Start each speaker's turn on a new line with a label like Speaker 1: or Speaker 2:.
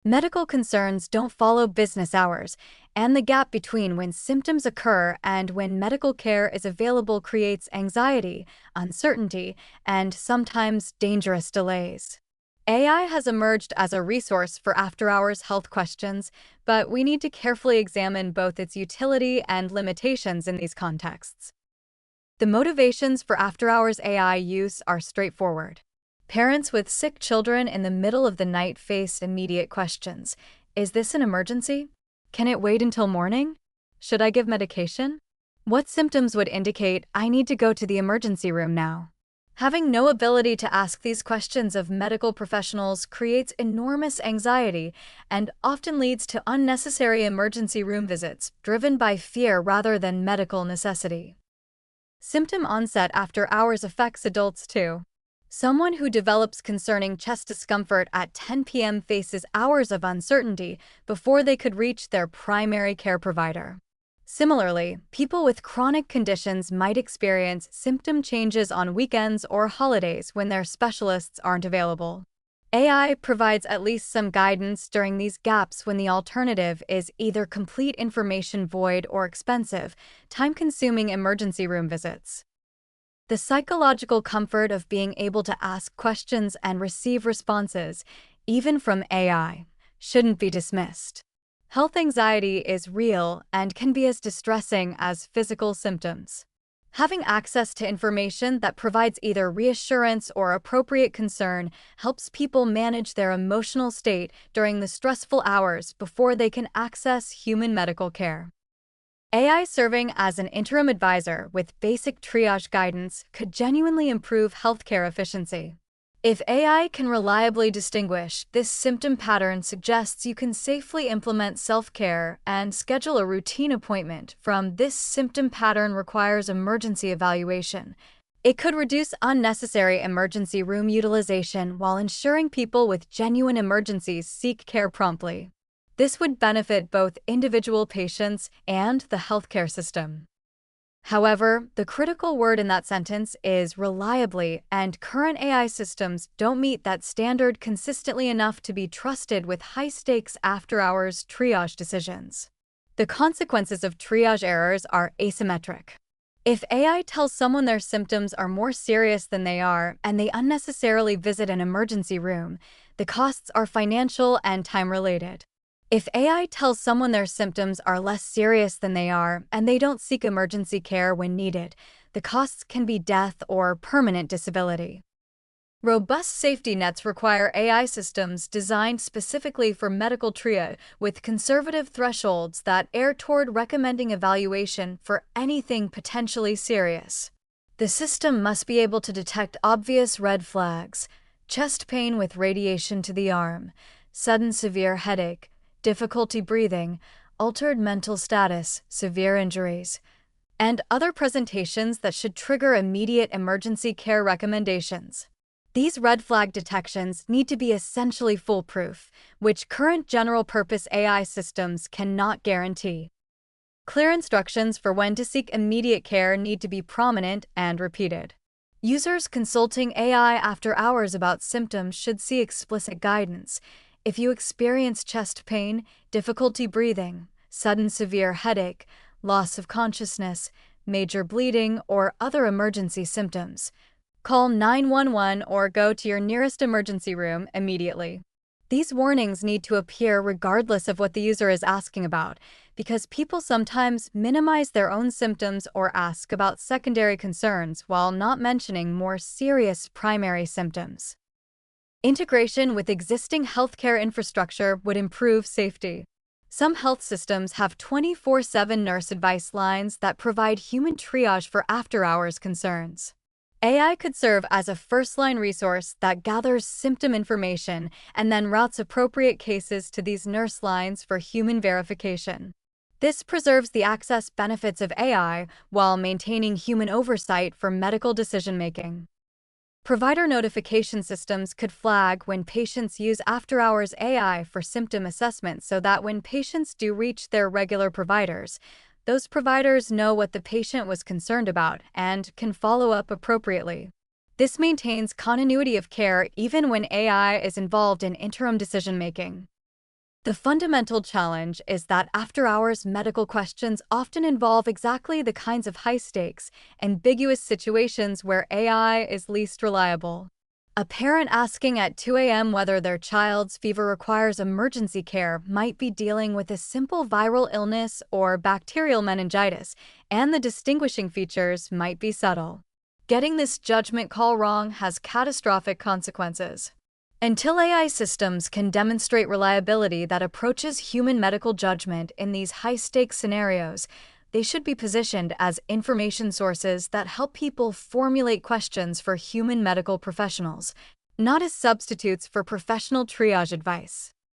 Speaker 1: Medical concerns don't follow business hours, and the gap between when symptoms occur and when medical care is available creates anxiety, uncertainty, and sometimes dangerous delays. AI has emerged as a resource for after-hours health questions, but we need to carefully examine both its utility and limitations in these contexts. The motivations for after-hours AI use are straightforward. Parents with sick children in the middle of the night face immediate questions. Is this an emergency? Can it wait until morning? Should I give medication? What symptoms would indicate I need to go to the emergency room now? Having no ability to ask these questions of medical professionals creates enormous anxiety and often leads to unnecessary emergency room visits, driven by fear rather than medical necessity. Symptom onset after hours affects adults too. Someone who develops concerning chest discomfort at 10 p.m. faces hours of uncertainty before they could reach their primary care provider. Similarly, people with chronic conditions might experience symptom changes on weekends or holidays when their specialists aren't available. AI provides at least some guidance during these gaps when the alternative is either complete information void or expensive, time-consuming emergency room visits. The psychological comfort of being able to ask questions and receive responses, even from AI, shouldn't be dismissed. Health anxiety is real and can be as distressing as physical symptoms. Having access to information that provides either reassurance or appropriate concern helps people manage their emotional state during the stressful hours before they can access human medical care. AI serving as an interim advisor with basic triage guidance could genuinely improve healthcare efficiency. If AI can reliably distinguish this symptom pattern suggests you can safely implement self-care and schedule a routine appointment from this symptom pattern requires emergency evaluation. It could reduce unnecessary emergency room utilization while ensuring people with genuine emergencies seek care promptly. This would benefit both individual patients and the healthcare system. However, the critical word in that sentence is reliably, and current AI systems don't meet that standard consistently enough to be trusted with high-stakes after-hours triage decisions. The consequences of triage errors are asymmetric. If AI tells someone their symptoms are more serious than they are and they unnecessarily visit an emergency room, the costs are financial and time-related. If AI tells someone their symptoms are less serious than they are and they don't seek emergency care when needed, the costs can be death or permanent disability. Robust safety nets require AI systems designed specifically for medical triage with conservative thresholds that err toward recommending evaluation for anything potentially serious. The system must be able to detect obvious red flags: chest pain with radiation to the arm, sudden severe headache, difficulty breathing, altered mental status, severe injuries, and other presentations that should trigger immediate emergency care recommendations. These red flag detections need to be essentially foolproof, which current general-purpose AI systems cannot guarantee. Clear instructions for when to seek immediate care need to be prominent and repeated. Users consulting AI after hours about symptoms should see explicit guidance. If you experience chest pain, difficulty breathing, sudden severe headache, loss of consciousness, major bleeding, or other emergency symptoms, call 911 or go to your nearest emergency room immediately. These warnings need to appear regardless of what the user is asking about, because people sometimes minimize their own symptoms or ask about secondary concerns while not mentioning more serious primary symptoms. Integration with existing healthcare infrastructure would improve safety. Some health systems have 24/7 nurse advice lines that provide human triage for after-hours concerns. AI could serve as a first-line resource that gathers symptom information and then routes appropriate cases to these nurse lines for human verification. This preserves the access benefits of AI while maintaining human oversight for medical decision-making. Provider notification systems could flag when patients use after-hours AI for symptom assessment so that when patients do reach their regular providers, those providers know what the patient was concerned about and can follow up appropriately. This maintains continuity of care even when AI is involved in interim decision-making. The fundamental challenge is that after-hours medical questions often involve exactly the kinds of high-stakes, ambiguous situations where AI is least reliable. A parent asking at 2 a.m. whether their child's fever requires emergency care might be dealing with a simple viral illness or bacterial meningitis, and the distinguishing features might be subtle. Getting this judgment call wrong has catastrophic consequences. Until AI systems can demonstrate reliability that approaches human medical judgment in these high-stakes scenarios, they should be positioned as information sources that help people formulate questions for human medical professionals, not as substitutes for professional triage advice.